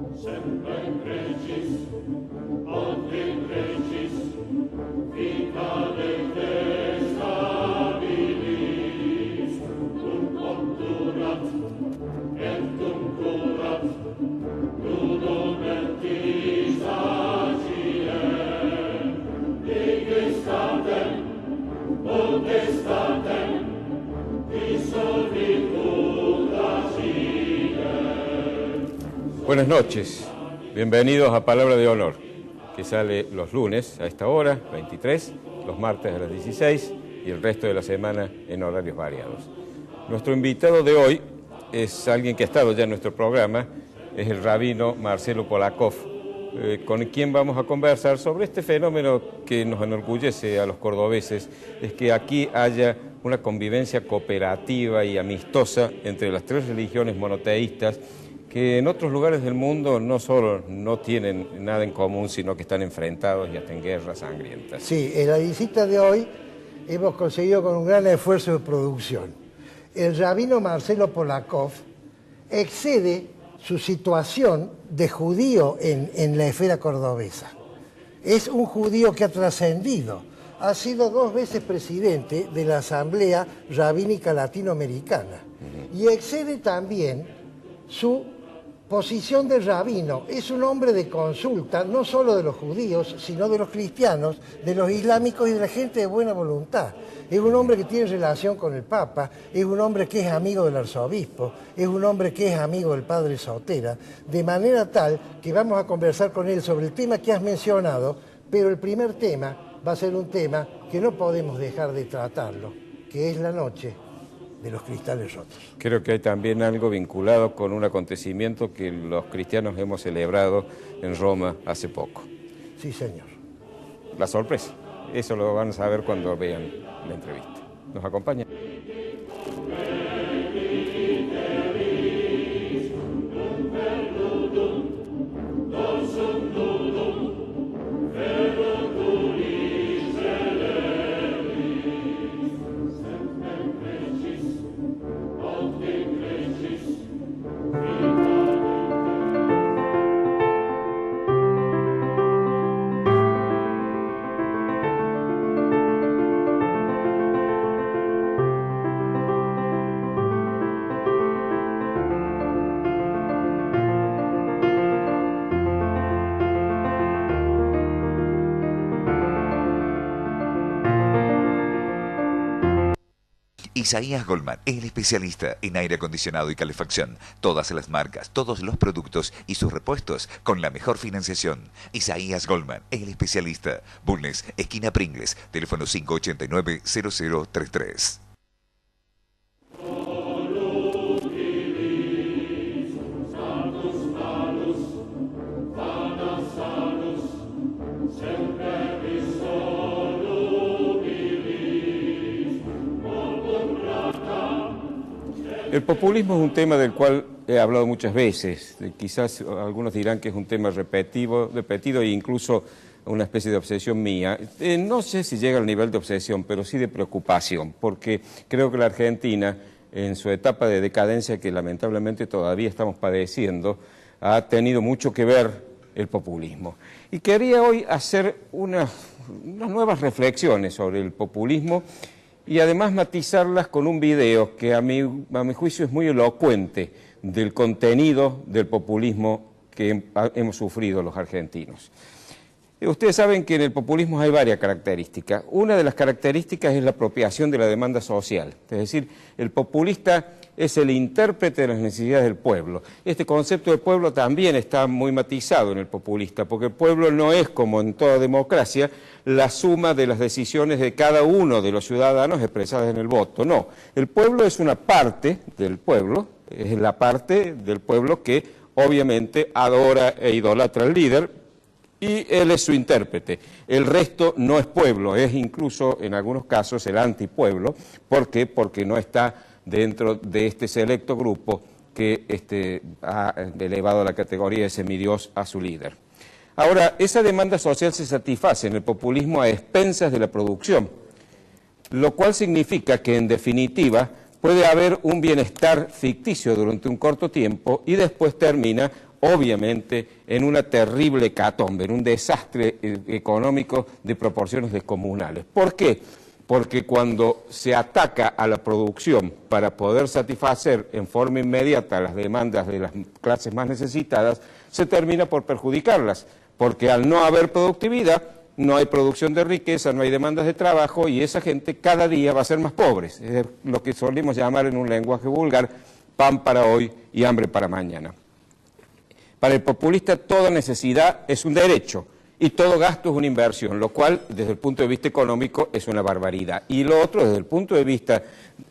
Semper Regis, od in Regis, vita de stabilis, cum obturat, et cum curat, ludum mentis agiem, digestatem, potestatem, dissolvitur agiem. Buenas noches, bienvenidos a Palabra de Honor, que sale los lunes a esta hora, 23, los martes a las 16 y el resto de la semana en horarios variados. Nuestro invitado de hoy es alguien que ha estado ya en nuestro programa, es el rabino Marcelo Polakov, con quien vamos a conversar sobre este fenómeno que nos enorgullece a los cordobeses, es que aquí haya una convivencia cooperativa y amistosa entre las tres religiones monoteístas, que en otros lugares del mundo no solo no tienen nada en común, sino que están enfrentados y hasta en guerras sangrientas. Sí, en la visita de hoy hemos conseguido con un gran esfuerzo de producción. El rabino Marcelo Polakov excede su situación de judío en la esfera cordobesa. Es un judío que ha trascendido. Ha sido 2 veces presidente de la Asamblea Rabínica Latinoamericana. Y excede también su posición de rabino. Es un hombre de consulta, no solo de los judíos, sino de los cristianos, de los islámicos y de la gente de buena voluntad. Es un hombre que tiene relación con el Papa, es un hombre que es amigo del arzobispo, es un hombre que es amigo del padre Sotera, de manera tal que vamos a conversar con él sobre el tema que has mencionado, pero el primer tema va a ser un tema que no podemos dejar de tratarlo, que es la noche de los cristales rotos. Creo que hay también algo vinculado con un acontecimiento que los cristianos hemos celebrado en Roma hace poco. Sí, señor. La sorpresa. Eso lo van a saber cuando vean la entrevista. ¿Nos acompaña? Isaías Goldman, el especialista en aire acondicionado y calefacción. Todas las marcas, todos los productos y sus repuestos con la mejor financiación. Isaías Goldman, el especialista. Bulnes, esquina Pringles, teléfono 589-0033. El populismo es un tema del cual he hablado muchas veces. Quizás algunos dirán que es un tema repetido e incluso una especie de obsesión mía. No sé si llega al nivel de obsesión, pero sí de preocupación, porque creo que la Argentina, en su etapa de decadencia que lamentablemente todavía estamos padeciendo, ha tenido mucho que ver el populismo. Y quería hoy hacer unas nuevas reflexiones sobre el populismo y además matizarlas con un video que a mi juicio es muy elocuente del contenido del populismo que hemos sufrido los argentinos. Ustedes saben que en el populismo hay varias características. Una de las características es la apropiación de la demanda social, es decir, el populista es el intérprete de las necesidades del pueblo. Este concepto de pueblo también está muy matizado en el populista, porque el pueblo no es, como en toda democracia, la suma de las decisiones de cada uno de los ciudadanos expresadas en el voto. No, el pueblo es una parte del pueblo, es la parte del pueblo que obviamente adora e idolatra al líder, y él es su intérprete. El resto no es pueblo, es incluso en algunos casos el antipueblo. ¿Por qué? Porque no está dentro de este selecto grupo que ha elevado a la categoría de semidios a su líder. Ahora, esa demanda social se satisface en el populismo a expensas de la producción, lo cual significa que, en definitiva, puede haber un bienestar ficticio durante un corto tiempo y después termina obviamente en una terrible hecatombe, en un desastre económico de proporciones descomunales. ¿Por qué? Porque cuando se ataca a la producción para poder satisfacer en forma inmediata las demandas de las clases más necesitadas, se termina por perjudicarlas, porque al no haber productividad, no hay producción de riqueza, no hay demandas de trabajo y esa gente cada día va a ser más pobre. Es lo que solemos llamar en un lenguaje vulgar, pan para hoy y hambre para mañana. Para el populista toda necesidad es un derecho y todo gasto es una inversión, lo cual desde el punto de vista económico es una barbaridad. Y lo otro desde el punto de vista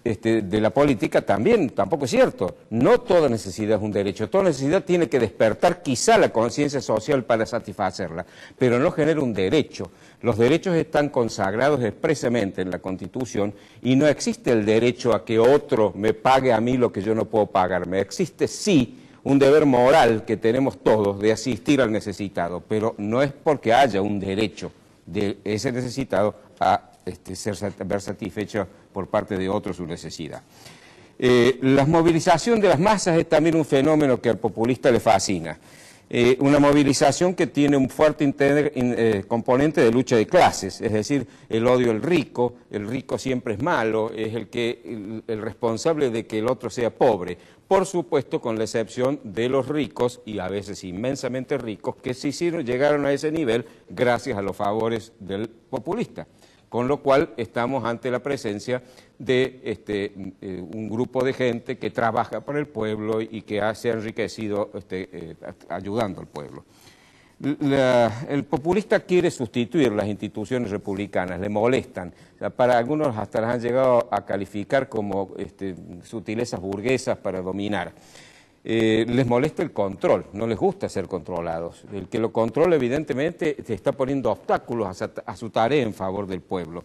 de la política también, tampoco es cierto. No toda necesidad es un derecho, toda necesidad tiene que despertar quizá la conciencia social para satisfacerla, pero no genera un derecho. Los derechos están consagrados expresamente en la Constitución y no existe el derecho a que otro me pague a mí lo que yo no puedo pagarme. Existe sí un deber moral que tenemos todos de asistir al necesitado, pero no es porque haya un derecho de ese necesitado a ver satisfecho por parte de otro su necesidad. La movilización de las masas es también un fenómeno que al populista le fascina. Una movilización que tiene un fuerte componente de lucha de clases, es decir, el odio al rico, el rico siempre es malo, es el responsable de que el otro sea pobre, por supuesto con la excepción de los ricos, y a veces inmensamente ricos, que sí llegaron a ese nivel gracias a los favores del populista. Con lo cual estamos ante la presencia de un grupo de gente que trabaja para el pueblo y que se ha enriquecido ayudando al pueblo. El populista quiere sustituir las instituciones republicanas, le molestan. O sea, para algunos hasta las han llegado a calificar como sutilezas burguesas para dominar. Les molesta el control, no les gusta ser controlados. El que lo controla evidentemente se está poniendo obstáculos a su tarea en favor del pueblo.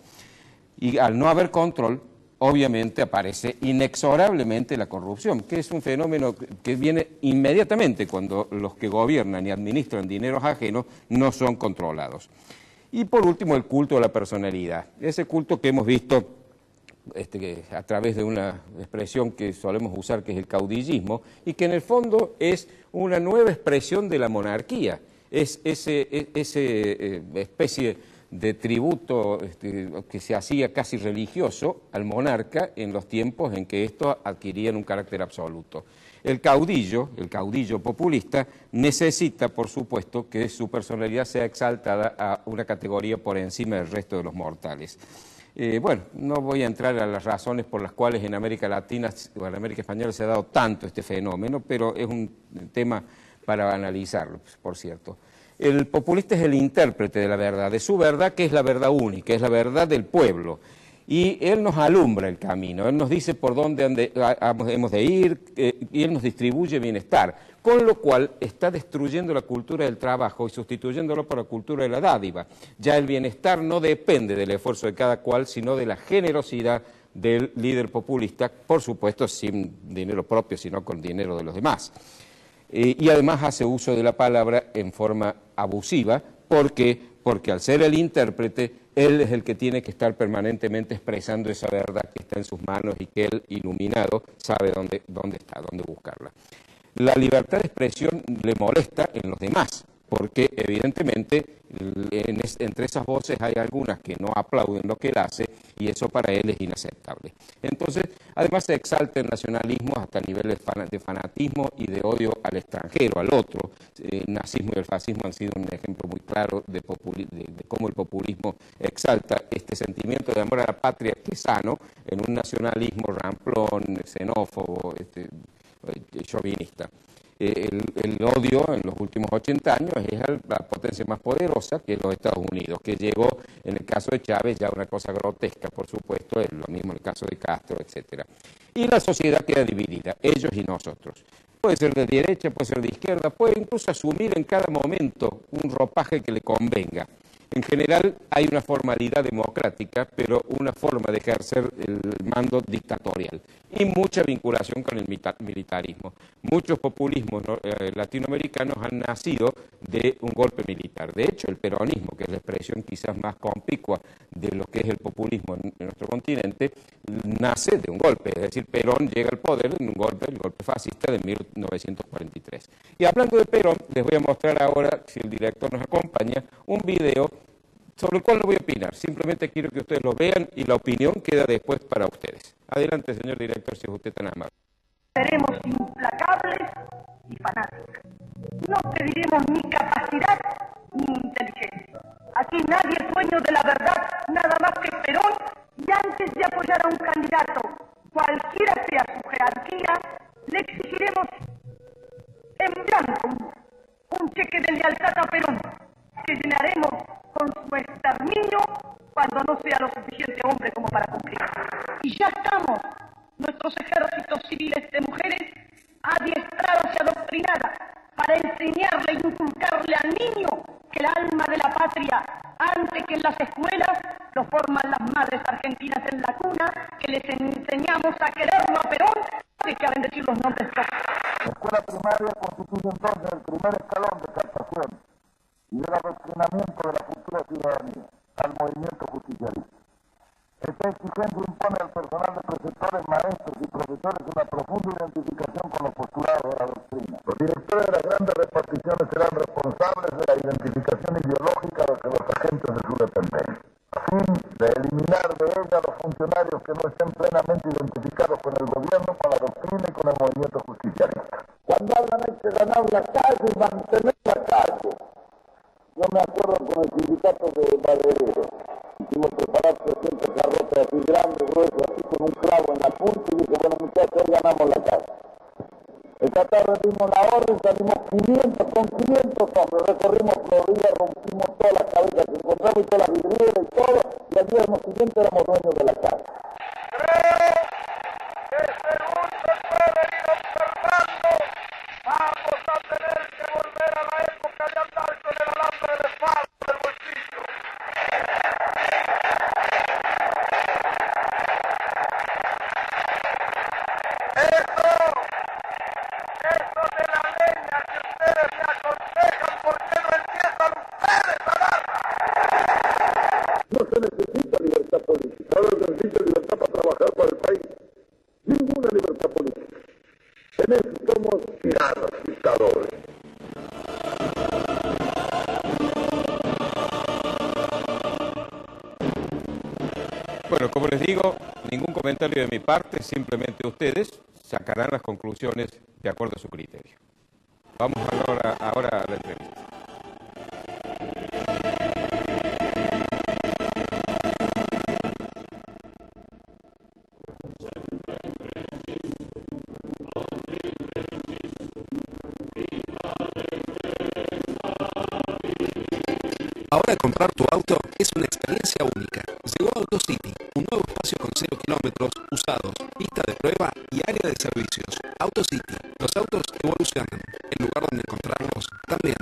Y al no haber control, obviamente aparece inexorablemente la corrupción, que es un fenómeno que viene inmediatamente cuando los que gobiernan y administran dineros ajenos no son controlados. Y por último el culto a la personalidad, ese culto que hemos visto a través de una expresión que solemos usar que es el caudillismo y que en el fondo es una nueva expresión de la monarquía, es ese especie de tributo que se hacía casi religioso al monarca en los tiempos en que estos adquirían un carácter absoluto. El caudillo populista necesita, por supuesto, que su personalidad sea exaltada a una categoría por encima del resto de los mortales. Bueno, no voy a entrar a las razones por las cuales en América Latina o en América Española se ha dado tanto este fenómeno, pero es un tema para analizarlo, por cierto. El populista es el intérprete de la verdad, de su verdad que es la verdad única, es la verdad del pueblo. Y él nos alumbra el camino, él nos dice por dónde hemos de ir y él nos distribuye bienestar, con lo cual está destruyendo la cultura del trabajo y sustituyéndolo por la cultura de la dádiva. Ya el bienestar no depende del esfuerzo de cada cual, sino de la generosidad del líder populista, por supuesto sin dinero propio, sino con dinero de los demás. Y además hace uso de la palabra en forma abusiva, porque al ser el intérprete, él es el que tiene que estar permanentemente expresando esa verdad que está en sus manos y que él, iluminado, sabe dónde está, dónde buscarla. La libertad de expresión le molesta en los demás, porque evidentemente entre esas voces hay algunas que no aplauden lo que él hace y eso para él es inaceptable. Entonces, además se exalta el nacionalismo hasta niveles de fanatismo y de odio al extranjero, al otro. El nazismo y el fascismo han sido un ejemplo muy claro de cómo el populismo exalta este sentimiento de amor a la patria que es sano en un nacionalismo ramplón, xenófobo, chauvinista. El odio en los últimos 80 años es la potencia más poderosa que es los Estados Unidos, que llegó en el caso de Chávez ya una cosa grotesca, por supuesto, es lo mismo en el caso de Castro, etc. Y la sociedad queda dividida, ellos y nosotros. Puede ser de derecha, puede ser de izquierda, puede incluso asumir en cada momento un ropaje que le convenga. En general hay una formalidad democrática, pero una forma de ejercer el mando dictatorial y mucha vinculación con el militarismo. Muchos populismos latinoamericanos han nacido de un golpe militar. De hecho, el peronismo, que es la expresión quizás más compicua de lo que es el populismo en nuestro continente, nace de un golpe. Es decir, Perón llega al poder en un golpe, el golpe fascista de 1943. Y hablando de Perón, les voy a mostrar ahora, si el director nos acompaña, un video sobre el cual no voy a opinar. Simplemente quiero que ustedes lo vean y la opinión queda después para ustedes. Adelante, señor director, si es usted tan amable. Seremos implacables y fanáticos. No pediremos ni capacidad ni inteligencia. Aquí nadie es dueño de la verdad, nada más que Perón, y antes de apoyar a un candidato, cualquiera sea su jerarquía, le exigiremos en blanco un cheque de lealtad a Perón, que llenaremos con su exterminio cuando no sea lo suficiente hombre como para cumplir. Y ya estamos, nuestros ejércitos civiles de mujeres, adiestradas y adoctrinadas para enseñarle e inculcarle al niño que el alma de la patria, antes que en las escuelas, lo forman las madres argentinas en la cuna, que les enseñamos a quererlo a Perón, antes que a bendecir los nombres propios. La escuela primaria constituye entonces el primer escalón de captación y del adoctrinamiento de la futura ciudadanía al movimiento justicialista. Esta exigencia impone al personal de preceptores, maestros y profesores una profunda identificación con los postulados de la doctrina. Los directores de las grandes reparticiones serán responsables de la identificación ideológica de los agentes de su dependencia, a fin de eliminar de ella los funcionarios que no estén plenamente identificados con el gobierno, con la doctrina y con el movimiento justicialista. Cuando hablan hay que ganar la calle y mantener la calle. Yo me acuerdo con el sindicato de madereros. Hicimos preparar 300 garrotes así grandes, gruesos, así con un clavo en la punta y dije, bueno muchachos, hoy ganamos la calle. Esta tarde dimos la orden, salimos 500 hombres, recorrimos Florida, rompimos todas las cabezas que encontramos y todas las vidrieras y todo, y al día siguiente éramos dueños de la calle. Creo que según se puede ir observando, vamos a tener que volver a la época de andar con el alambre de espada del bolsillo. Eso de la leña que ustedes me aconsejan, ¿por qué no empiezan ustedes a darla? No se necesita libertad política, ahora se necesita libertad para trabajar para el país. Ninguna libertad política. En eso somos tiranos, dictadores. Bueno, como les digo, ningún comentario de mi parte, simplemente ustedes sacarán las conclusiones de acuerdo a su criterio. Vamos ahora a la entrevista. Ahora comprar tu auto es una experiencia única. Llegó AutoCity, un nuevo espacio con 0 kilómetros, usados, pista de prueba y área de servicios. AutoCity, los autos evolucionan. El lugar donde encontrarlos también.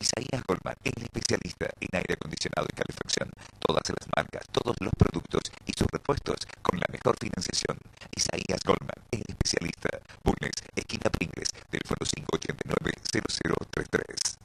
Isaías Goldman, el especialista en aire acondicionado y calefacción. Todas las marcas, todos los productos y sus repuestos con la mejor financiación. Isaías Goldman, el especialista. Bulnes, esquina Pringles, teléfono 589-0033.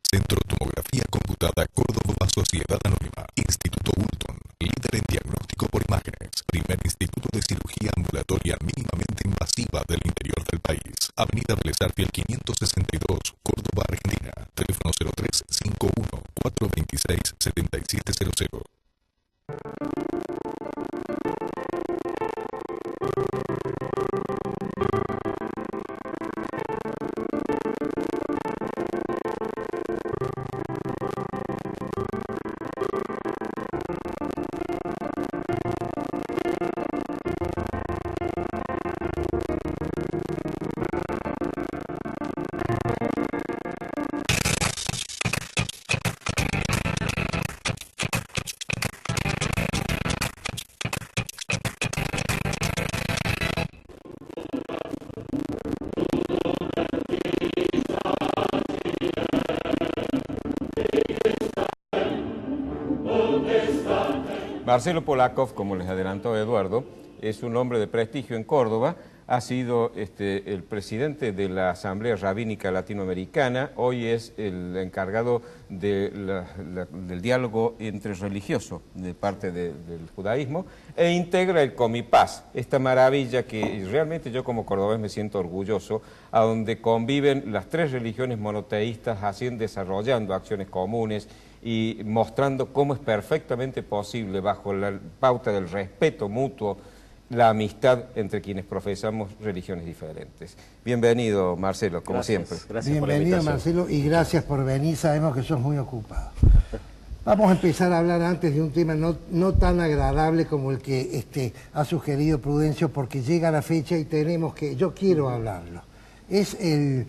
Centro Tomografía Computada Córdoba Sociedad Anónima. Instituto Burton, líder en diagnóstico por imágenes. Primer instituto de cirugía ambulatoria mínimamente invasiva del interior del país. Avenida Belezarte al 562, Córdoba, Argentina. Teléfono 0351-426-7700. Marcelo Polakov, como les adelantó Eduardo, es un hombre de prestigio en Córdoba, ha sido el presidente de la Asamblea Rabínica Latinoamericana, hoy es el encargado del diálogo entre religioso de parte del judaísmo, e integra el Comipaz, esta maravilla que realmente yo como cordobés me siento orgulloso, a donde conviven las tres religiones monoteístas desarrollando acciones comunes y mostrando cómo es perfectamente posible, bajo la pauta del respeto mutuo, la amistad entre quienes profesamos religiones diferentes. Bienvenido, Marcelo, como siempre. Gracias. Bienvenido, Marcelo, y gracias por venir. Sabemos que sos muy ocupado. Vamos a empezar a hablar antes de un tema no tan agradable como el que ha sugerido Prudencio, porque llega la fecha y yo quiero hablarlo. Es el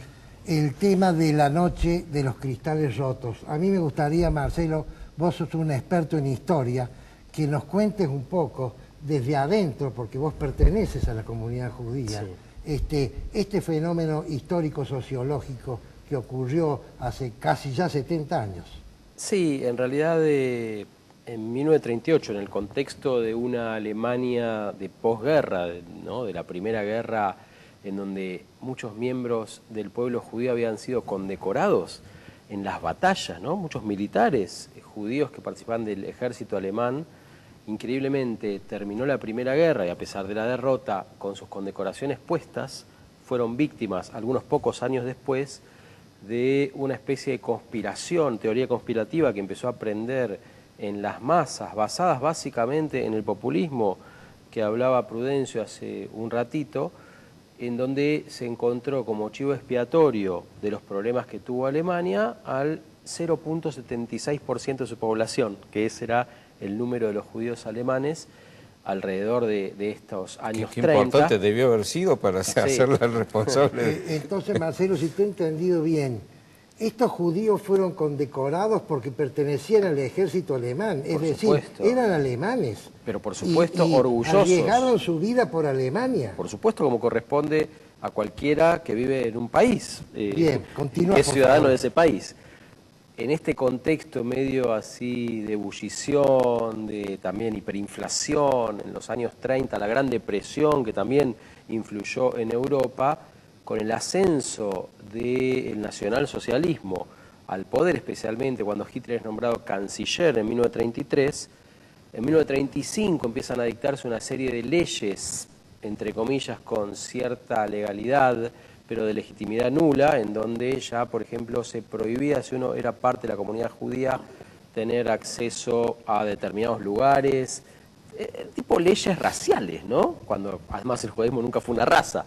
tema de la noche de los cristales rotos. A mí me gustaría, Marcelo, vos sos un experto en historia, que nos cuentes un poco desde adentro, porque vos perteneces a la comunidad judía, sí, este fenómeno histórico-sociológico que ocurrió hace casi ya 70 años. Sí, en realidad en 1938, en el contexto de una Alemania de posguerra, ¿no?, de la Primera Guerra, en donde muchos miembros del pueblo judío habían sido condecorados en las batallas, ¿no? Muchos militares judíos que participaban del ejército alemán. Increíblemente terminó la Primera Guerra y a pesar de la derrota, con sus condecoraciones puestas, fueron víctimas, algunos pocos años después, de una especie de conspiración, teoría conspirativa que empezó a aprender en las masas, basadas básicamente en el populismo que hablaba Prudencio hace un ratito, en donde se encontró como chivo expiatorio de los problemas que tuvo Alemania al 0.76% de su población, que ese era el número de los judíos alemanes alrededor de estos años 30. Qué importante debió haber sido para hacerla el responsable. Entonces, Marcelo, si te he entendido bien, estos judíos fueron condecorados porque pertenecían al ejército alemán, es decir, eran alemanes. Pero por supuesto, y orgullosos. Arriesgaron su vida por Alemania. Por supuesto, como corresponde a cualquiera que vive en un país. Bien, continúa, que es ciudadano de ese país. En este contexto medio así de ebullición, de también hiperinflación, en los años 30, la Gran Depresión que también influyó en Europa, con el ascenso del nacionalsocialismo al poder, especialmente cuando Hitler es nombrado canciller en 1933, en 1935 empiezan a dictarse una serie de leyes, entre comillas, con cierta legalidad, pero de legitimidad nula, en donde ya, por ejemplo, se prohibía, si uno era parte de la comunidad judía, tener acceso a determinados lugares, tipo leyes raciales, ¿no? Cuando además el judaísmo nunca fue una raza.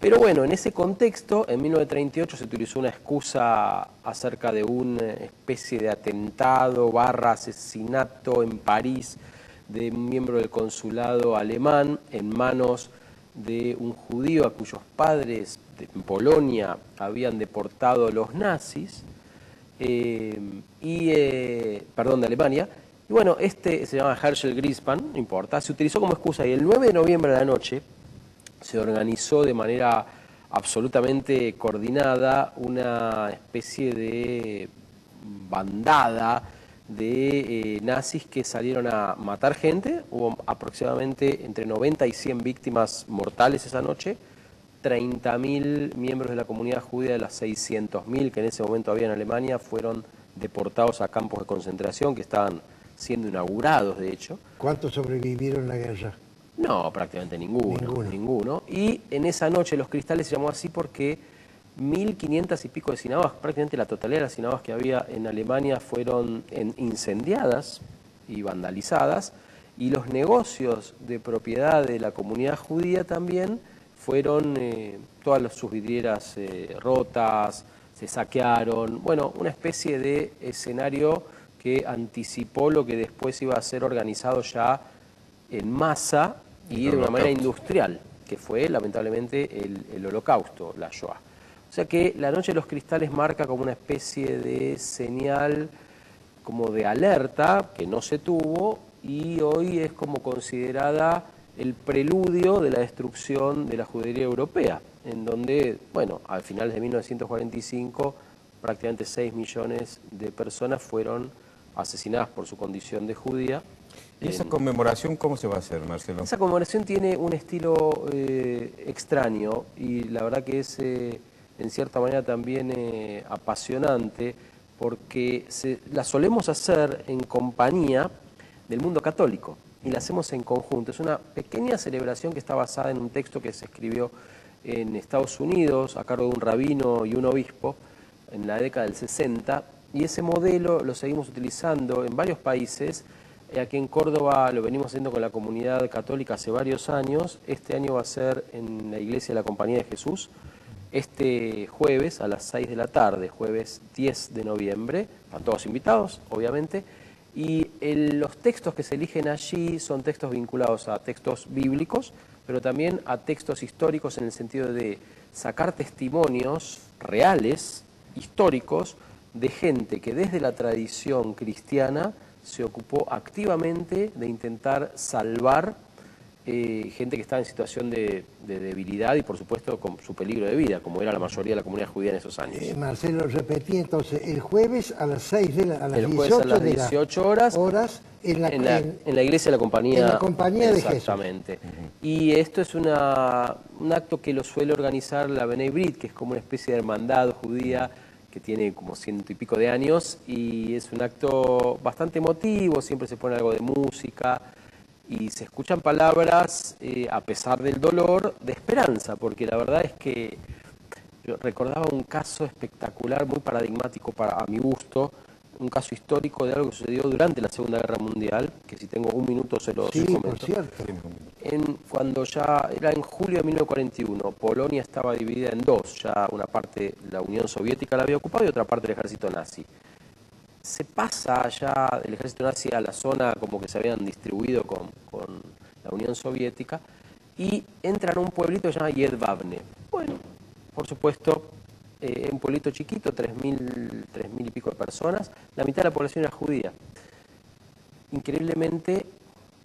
Pero bueno, en ese contexto, en 1938 se utilizó una excusa acerca de una especie de atentado / asesinato en París de un miembro del consulado alemán en manos de un judío a cuyos padres en Polonia habían deportado los nazis, perdón, de Alemania. Y bueno, se llama Herschel Grispan, no importa, se utilizó como excusa y el 9 de noviembre de la noche se organizó de manera absolutamente coordinada una especie de bandada de nazis que salieron a matar gente. Hubo aproximadamente entre 90 y 100 víctimas mortales esa noche. 30.000 miembros de la comunidad judía de las 600.000 que en ese momento había en Alemania fueron deportados a campos de concentración que estaban siendo inaugurados, de hecho. ¿Cuántos sobrevivieron la guerra? No, prácticamente ninguno. Y en esa noche los cristales se llamó así porque 1.500 y pico de sinagogas, prácticamente la totalidad de las sinagogas que había en Alemania fueron incendiadas y vandalizadas, y los negocios de propiedad de la comunidad judía también fueron todas sus vidrieras rotas, se saquearon, bueno, una especie de escenario que anticipó lo que después iba a ser organizado ya en masa y de una manera industrial, que fue lamentablemente el Holocausto, la Shoah. O sea que la Noche de los Cristales marca como una especie de señal, como de alerta, que no se tuvo, y hoy es como considerada el preludio de la destrucción de la judería europea, en donde, bueno, a finales de 1945, prácticamente 6 millones de personas fueron asesinadas por su condición de judía. ¿Y esa conmemoración cómo se va a hacer, Marcelo? Esa conmemoración tiene un estilo extraño y la verdad que es en cierta manera también apasionante, porque la solemos hacer en compañía del mundo católico y la hacemos en conjunto. Es una pequeña celebración que está basada en un texto que se escribió en Estados Unidos a cargo de un rabino y un obispo en la década del 60, y ese modelo lo seguimos utilizando en varios países. Aquí en Córdoba lo venimos haciendo con la comunidad católica hace varios años. Este año va a ser en la Iglesia de la Compañía de Jesús, este jueves a las 6 de la tarde, jueves 10 de noviembre. Están todos invitados, obviamente. Y los textos que se eligen allí son textos vinculados a textos bíblicos, pero también a textos históricos en el sentido de sacar testimonios reales, históricos, de gente que desde la tradición cristiana se ocupó activamente de intentar salvar gente que estaba en situación de debilidad y por supuesto con su peligro de vida, como era la mayoría de la comunidad judía en esos años. Marcelo, repetí entonces, el jueves a las 6 de a las el 18, jueves a las 18 horas en la Iglesia de la Compañía, en la Compañía de Jesús. Exactamente. Y esto es un acto que lo suele organizar la Bnei Brit, que es como una especie de hermandad judía que tiene como 100 y pico de años, y es un acto bastante emotivo, siempre se pone algo de música, y se escuchan palabras, a pesar del dolor, de esperanza, porque la verdad es que yo recordaba un caso espectacular, muy paradigmático a mi gusto, un caso histórico de algo que sucedió durante la Segunda Guerra Mundial, que si tengo un minuto se lo comento. Por cierto. Cuando ya era en julio de 1941, Polonia estaba dividida en dos, ya una parte la Unión Soviética la había ocupado y otra parte el ejército nazi. Se pasa ya el ejército nazi a la zona como que se habían distribuido con la Unión Soviética y entran a un pueblito que se llama Jedwabne. Bueno, por supuesto, un pueblito chiquito, 3.000 y pico de personas, la mitad de la población era judía. Increíblemente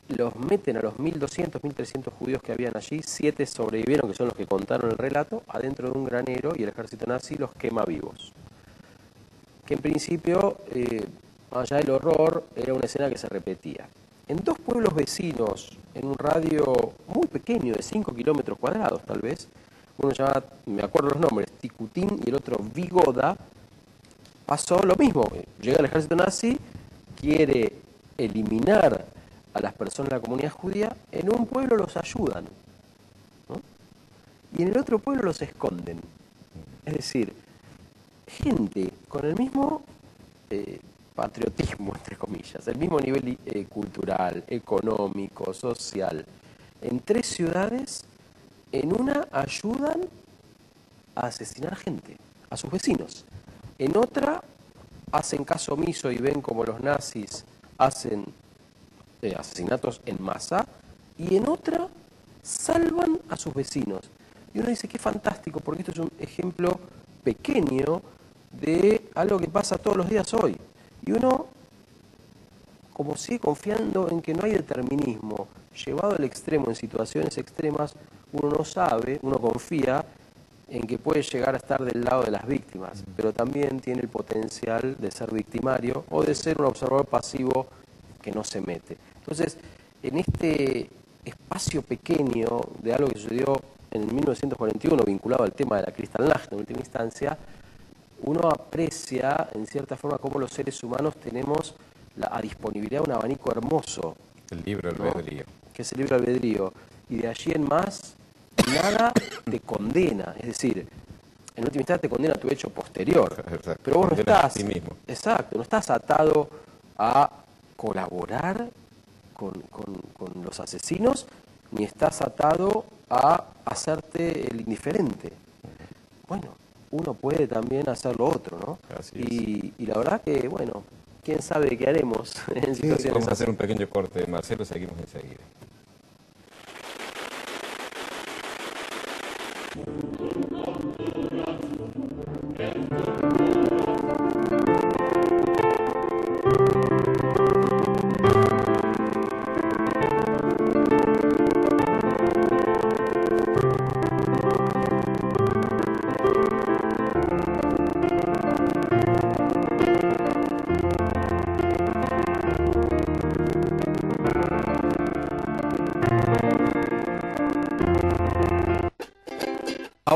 los meten a los 1.200, 1.300 judíos que habían allí, 7 sobrevivieron, que son los que contaron el relato, adentro de un granero, y el ejército nazi los quema vivos. Que en principio, allá el horror, era una escena que se repetía. En dos pueblos vecinos, en un radio muy pequeño, de 5 kilómetros cuadrados tal vez, uno se llama, me acuerdo los nombres, Tikutín y el otro Vigoda, pasó lo mismo. Llega el ejército nazi, quiere eliminar a las personas de la comunidad judía, en un pueblo los ayudan, ¿no? Y en el otro pueblo los esconden. Es decir, gente con el mismo patriotismo, entre comillas, el mismo nivel cultural, económico, social, en 3 ciudades, en una ayudan a asesinar gente, a sus vecinos. En otra hacen caso omiso y ven como los nazis hacen asesinatos en masa, y en otra salvan a sus vecinos. Y uno dice, qué fantástico, porque esto es un ejemplo pequeño de algo que pasa todos los días hoy. Y uno, como sigue confiando en que no hay determinismo, llevado al extremo, en situaciones extremas, uno no sabe, uno confía en que puede llegar a estar del lado de las víctimas, pero también tiene el potencial de ser victimario o de ser un observador pasivo que no se mete. Entonces, en este espacio pequeño de algo que sucedió en 1941, vinculado al tema de la Kristallnacht en última instancia, uno aprecia, en cierta forma, cómo los seres humanos tenemos a disponibilidad un abanico hermoso. El libre albedrío. ¿No? Que es el libre albedrío. Y de allí en más, nada te condena. Es decir, en última instancia te condena tu hecho posterior. Exacto. Pero vos no estás... Sí mismo. Exacto, no estás atado a colaborar con los asesinos, ni estás atado a hacerte el indiferente. Bueno, uno puede también hacer lo otro, ¿no? Y la verdad que, bueno, quién sabe qué haremos en situaciones Vamos a así. hacer un pequeño corte, Marcelo, seguimos enseguida.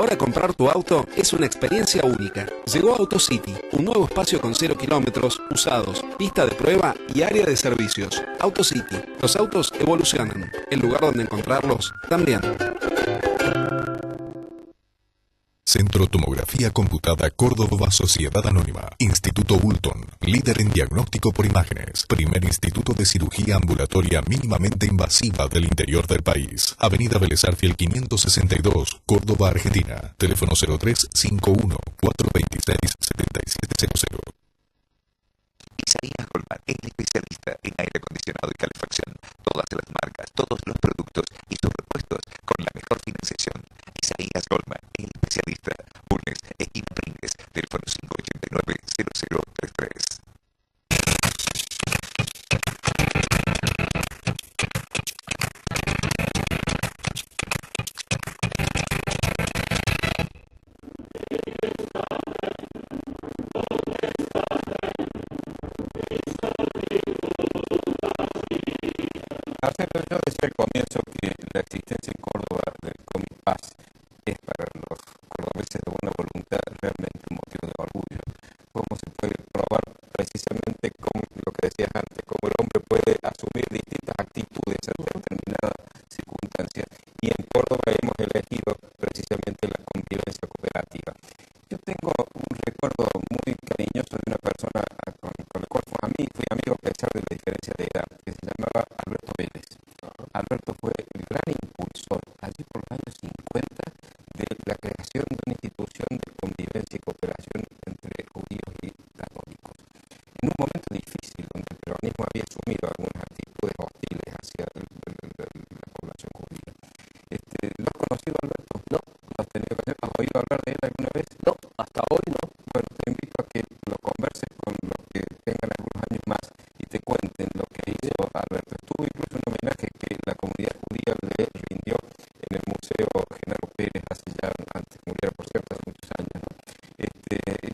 Ahora comprar tu auto es una experiencia única. Llegó AutoCity, un nuevo espacio con 0 kilómetros, usados, pista de prueba y área de servicios. AutoCity, los autos evolucionan. El lugar donde encontrarlos también. Centro Tomografía Computada Córdoba Sociedad Anónima. Instituto Bulton, líder en diagnóstico por imágenes. Primer instituto de cirugía ambulatoria mínimamente invasiva del interior del país. Avenida Vélez Arfiel 562, Córdoba, Argentina. Teléfono 0351 426 7700. Isaías Goldman, el especialista en aire acondicionado y calefacción. Todas las marcas, todos los productos y sus repuestos con la mejor financiación. Isaías Goldman, el especialista. Bulnes, esquina Pringues, teléfono 589-0033. Marcelo, yo decía al comienzo que la existencia en Córdoba del Comipaz es para los cordobeses de buena voluntad realmente un motivo de orgullo. Cómo se puede probar precisamente como lo que decías antes, cómo el hombre puede asumir distintas actitudes ante determinadas circunstancias. Y en Córdoba hemos elegido precisamente la convivencia cooperativa. Yo tengo un recuerdo muy cariñoso de una persona con la cual fui amigo a pesar de la diferencia de edad, que se llamaba Alberto Vélez. Alberto fue el gran impulsor, allí por los años 50, de la creación de una institución de convivencia y cooperación entre judíos y católicos. En un momento difícil, donde el peronismo había asumido algunas actitudes hostiles hacia la población judía. ¿Lo has conocido, Alberto? No. ¿Has oído hablar de él alguna vez? No, hasta hoy no. Bueno, te invito a que lo converses con los que tengan algunos años más y te cuenten lo que hizo Alberto. Estuvo incluso un homenaje que la comunidad judía le rindió en el Museo Genaro Pérez hace ya, antes que muriera por cierto, hace muchos años, ¿no?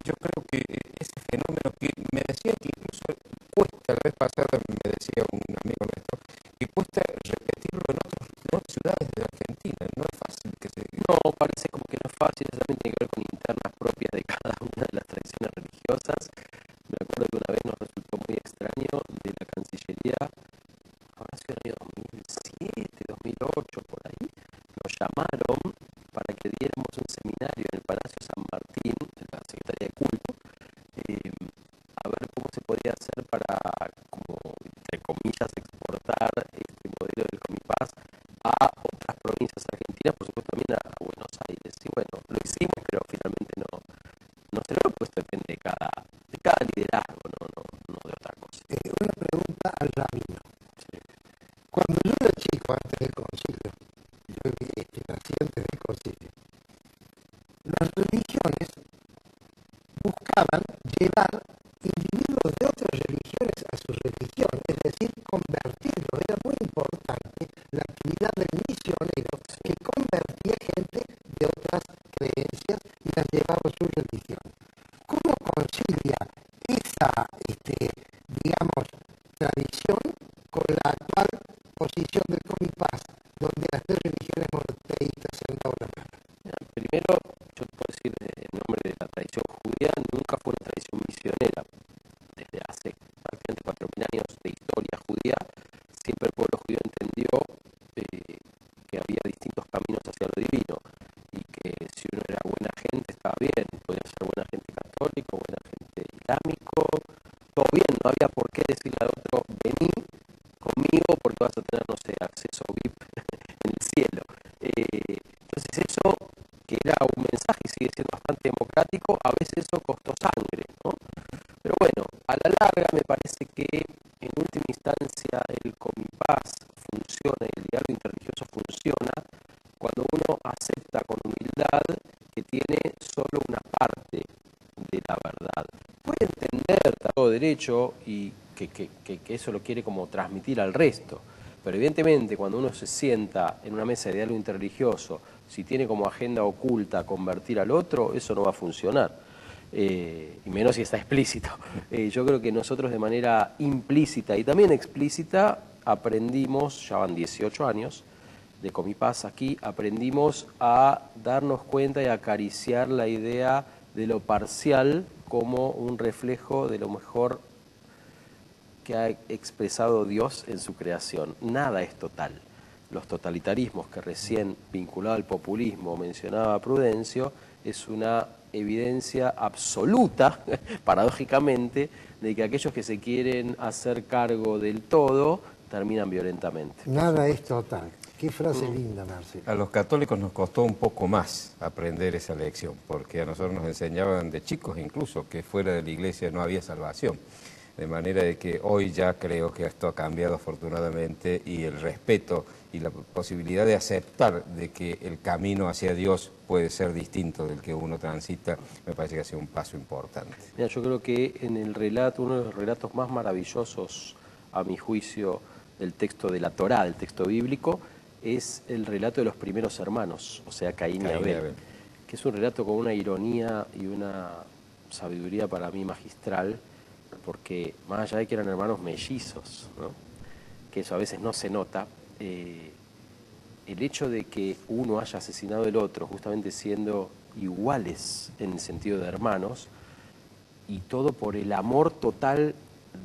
Yo creo que ese fenómeno que me decía que incluso cuesta, la vez pasada me decía un amigo nuestro, que cuesta repetirlo en otras ciudades de Argentina, no es fácil que se... No, parece como que no es fácil, eso también tiene que ver con internas propias de cada una de las tradiciones religiosas. Me acuerdo que una vez nos resultó muy extraño de la Cancillería, habrá sido el año 2007, 2008, por ahí, nos llamaron para que diéramos un seminario en el Palacio San Martín, en la Secretaría de Culto, a ver cómo se podía hacer para, como entre comillas, exportar este modelo del Comipaz a otras provincias argentinas, por supuesto también a Buenos Aires. Y bueno, lo hicimos, pero finalmente no se lo he puesto, depende de cada liderazgo, no de otra cosa. Una pregunta al rabino. Sí. Cuando yo era chico, antes del concilio, yo nací antes del concilio, las religiones buscaban llevar individuos de otras religiones a su religión, es decir, convertirlos. Era muy importante la actividad del misionero que convertía gente de otras creencias y las llevaba a su religión. ¿Cómo concilia esa, digamos, tradición con la actual posición del Comipaz, donde las tres religiones monoteístas se han dado la mano? Primero, yo te puedo decir en nombre de la tradición judía, nunca fue una tradición misionera. Desde hace prácticamente 4.000 años de historia judía, siempre el pueblo judío entendió que había distintos caminos hacia lo divino y que si uno era buena gente estaba bien, podía ser buena gente católico, buena gente islámico, todo bien, no había por qué decirle al otro, vení conmigo porque vas a tener, no sé, acceso VIP en el cielo. Entonces eso, que era un mensaje y sigue siendo bastante democrático, a veces eso costó sangre, ¿no? Pero bueno, a la larga me parece que en última instancia el Comipaz funciona, el diálogo interreligioso funciona cuando uno acepta con humildad que tiene solo una parte de la verdad. Puede entender todo derecho y que eso lo quiere como transmitir al resto, pero evidentemente cuando uno se sienta en una mesa de diálogo interreligioso, si tiene como agenda oculta convertir al otro, eso no va a funcionar. Y menos si está explícito. Yo creo que nosotros de manera implícita y también explícita aprendimos, ya van 18 años, de Comipaz aquí, aprendimos a darnos cuenta y a acariciar la idea de lo parcial como un reflejo de lo mejor que ha expresado Dios en su creación. Nada es total. Los totalitarismos que recién vinculado al populismo mencionaba Prudencio es una evidencia absoluta, paradójicamente, de que aquellos que se quieren hacer cargo del todo terminan violentamente. Nada es total. Qué frase linda, Marcelo. A los católicos nos costó un poco más aprender esa lección, porque a nosotros nos enseñaban de chicos incluso que fuera de la iglesia no había salvación. De manera de que hoy ya creo que esto ha cambiado afortunadamente y el respeto y la posibilidad de aceptar de que el camino hacia Dios puede ser distinto del que uno transita, me parece que ha sido un paso importante. Mira, yo creo que en el relato, uno de los relatos más maravillosos, a mi juicio, del texto de la Torá, del texto bíblico, es el relato de los primeros hermanos, o sea, Caín y Abel, que es un relato con una ironía y una sabiduría para mí magistral, porque más allá de que eran hermanos mellizos, ¿no? Que eso a veces no se nota, el hecho de que uno haya asesinado al otro, justamente siendo iguales en el sentido de hermanos, y todo por el amor total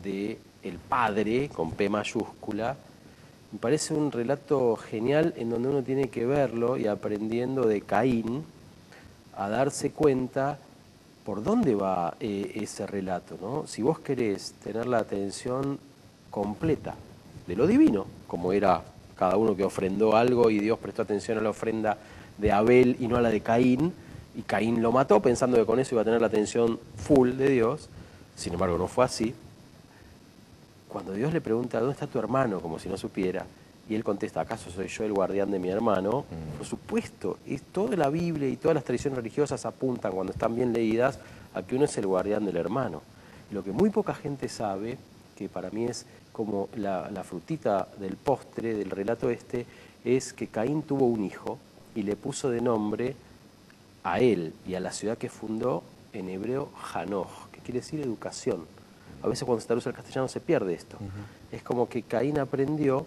de el Padre, con P mayúscula, me parece un relato genial en donde uno tiene que verlo y aprendiendo de Caín a darse cuenta por dónde va ese relato, ¿no? Si vos querés tener la atención completa de lo divino, como era cada uno que ofrendó algo y Dios prestó atención a la ofrenda de Abel y no a la de Caín, y Caín lo mató pensando que con eso iba a tener la atención full de Dios, sin embargo no fue así. Cuando Dios le pregunta, ¿dónde está tu hermano? Como si no supiera, y él contesta, ¿acaso soy yo el guardián de mi hermano? Por supuesto, toda la Biblia y todas las tradiciones religiosas apuntan, cuando están bien leídas, a que uno es el guardián del hermano. Y lo que muy poca gente sabe, que para mí es como la frutita del postre del relato este, es que Caín tuvo un hijo y le puso de nombre a él y a la ciudad que fundó en hebreo Hanoch, que quiere decir educación. A veces cuando se traduce al castellano se pierde esto. Es como que Caín aprendió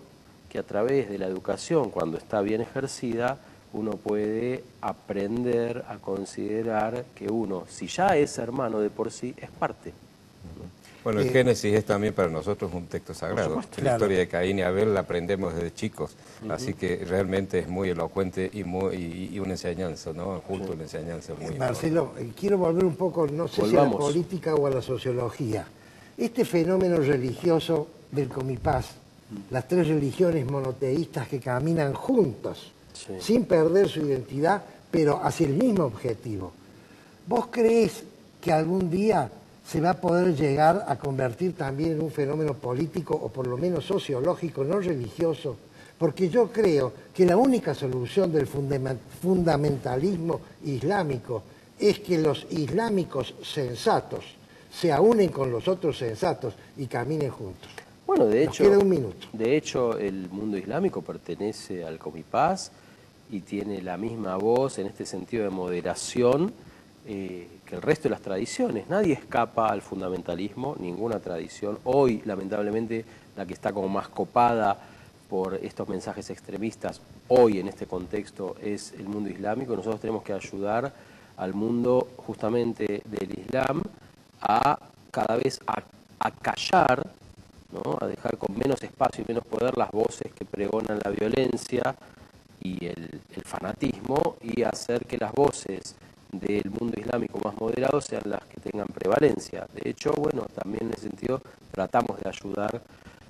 que a través de la educación, cuando está bien ejercida, uno puede aprender a considerar que uno, si ya es hermano de por sí, es parte. Bueno, el Génesis es también para nosotros un texto sagrado. La historia de Caín y Abel la aprendemos desde chicos, así que realmente es muy elocuente y una enseñanza, ¿no? Junto a una enseñanza muy Marcelo, quiero volver un poco, no sé si a la política o a la sociología. Este fenómeno religioso del Comipaz, las tres religiones monoteístas que caminan juntos, sin perder su identidad, pero hacia el mismo objetivo. ¿Vos creés que algún día se va a poder llegar a convertir también en un fenómeno político o por lo menos sociológico, no religioso? Porque yo creo que la única solución del fundamentalismo islámico es que los islámicos sensatos se unen con los otros sensatos y caminen juntos. Bueno, de hecho, queda un minuto. De hecho, el mundo islámico pertenece al Comipaz y tiene la misma voz en este sentido de moderación que el resto de las tradiciones. Nadie escapa al fundamentalismo, ninguna tradición. Hoy, lamentablemente, la que está como más copada por estos mensajes extremistas, hoy en este contexto, es el mundo islámico. Nosotros tenemos que ayudar al mundo justamente del Islam a cada vez a callar, ¿no? A dejar con menos espacio y menos poder las voces que pregonan la violencia y el fanatismo, y hacer que las voces del mundo islámico más moderado sean las que tengan prevalencia. De hecho, bueno, también en ese sentido tratamos de ayudar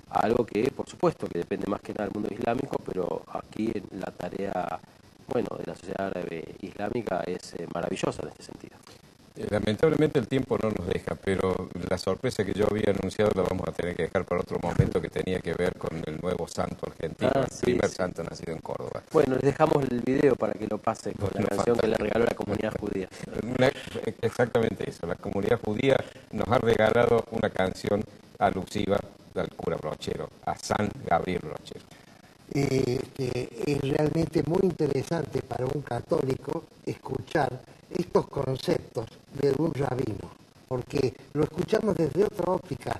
a algo que, por supuesto, que depende más que nada del mundo islámico, pero aquí la tarea, bueno, de la sociedad árabe islámica es maravillosa en este sentido. Lamentablemente el tiempo no nos deja, pero la sorpresa que yo había anunciado la vamos a tener que dejar para otro momento, que tenía que ver con el nuevo santo argentino, el primer santo nacido en Córdoba. Bueno, les dejamos el video para que lo pasen con la canción que le regaló la comunidad judía. Exactamente eso, la comunidad judía nos ha regalado una canción alusiva al cura Brochero, a San Gabriel Brochero. Que es realmente muy interesante para un católico escuchar estos conceptos de un rabino, porque lo escuchamos desde otra óptica,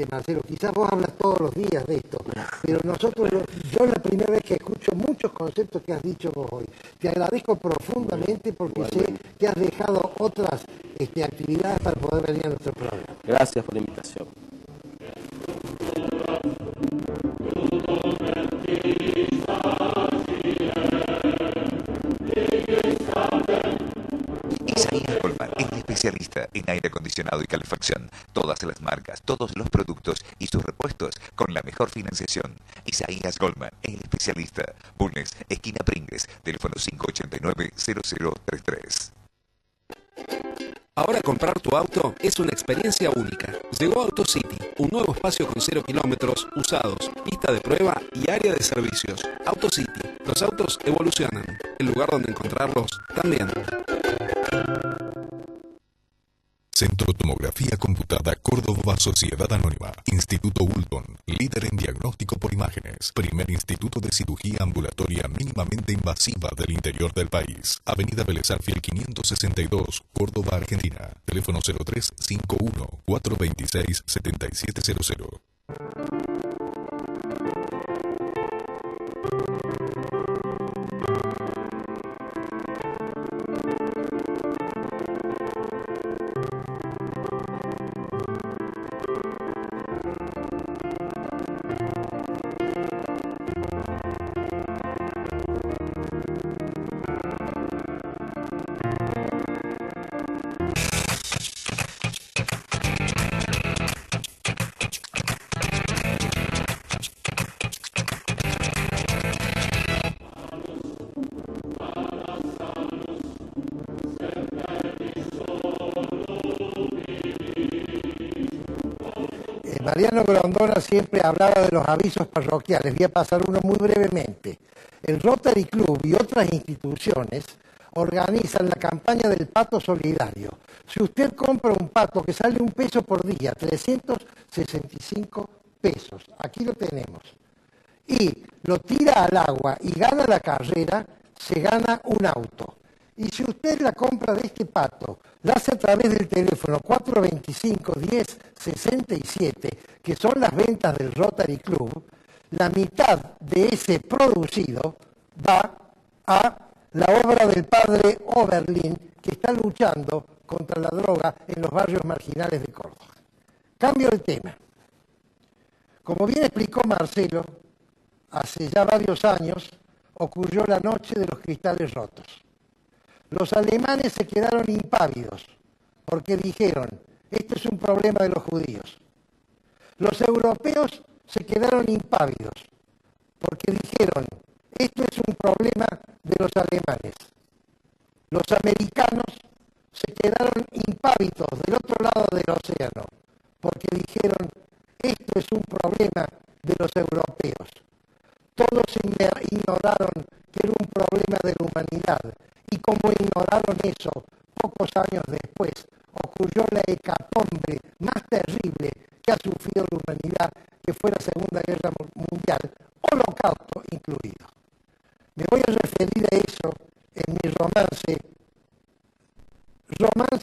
Marcelo. Quizás vos hablas todos los días de esto, pero nosotros, yo la primera vez que escucho muchos conceptos conceptos que has dicho vos hoy. Te agradezco profundamente porque sé que has dejado otras actividades para poder venir a nuestro programa. Gracias por la invitación. Isaías Goldman, el especialista en aire acondicionado y calefacción. Todas las marcas, todos los productos y sus repuestos con la mejor financiación. Isaías Goldman, el especialista. Bulnes, esquina Pringles, teléfono 589-0033. Ahora comprar tu auto es una experiencia única. Llegó AutoCity, un nuevo espacio con 0 kilómetros, usados, pista de prueba y área de servicios. AutoCity, los autos evolucionan. El lugar donde encontrarlos también. Centro Tomografía Computada Córdoba Sociedad Anónima. Instituto Ulton, líder en diagnóstico por imágenes. Primer instituto de cirugía ambulatoria mínimamente invasiva del interior del país. Avenida Vélez Arfiel 562, Córdoba, Argentina. Teléfono 0351-426-7700. Mariano Grondona siempre hablaba de los avisos parroquiales. Voy a pasar uno muy brevemente. El Rotary Club y otras instituciones organizan la campaña del pato solidario. Si usted compra un pato que sale $1 por día, 365 pesos, aquí lo tenemos, y lo tira al agua y gana la carrera, se gana un auto. Y si usted la compra de este pato, la hace a través del teléfono 425-1067, que son las ventas del Rotary Club, la mitad de ese producido va a la obra del padre Oberlin, que está luchando contra la droga en los barrios marginales de Córdoba. Cambio de tema. Como bien explicó Marcelo, hace ya varios años ocurrió la noche de los cristales rotos. Los alemanes se quedaron impávidos porque dijeron, esto es un problema de los judíos. Los europeos se quedaron impávidos porque dijeron, esto es un problema de los alemanes. Los americanos se quedaron impávidos del otro lado del océano porque dijeron, esto es un problema de los europeos. Todos ignoraron que era un problema de la humanidad. Y como ignoraron eso, pocos años después ocurrió la hecatombe más terrible que ha sufrido la humanidad, que fue la Segunda Guerra Mundial, Holocausto incluido. Me voy a referir a eso en mi romance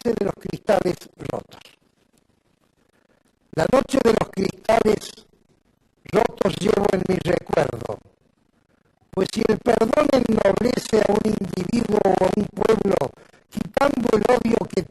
de los cristales rotos. La noche de los cristales rotos llevo en mi recuerdo. Pues si el perdón ennoblece a un individuo o a un pueblo, quitando el odio que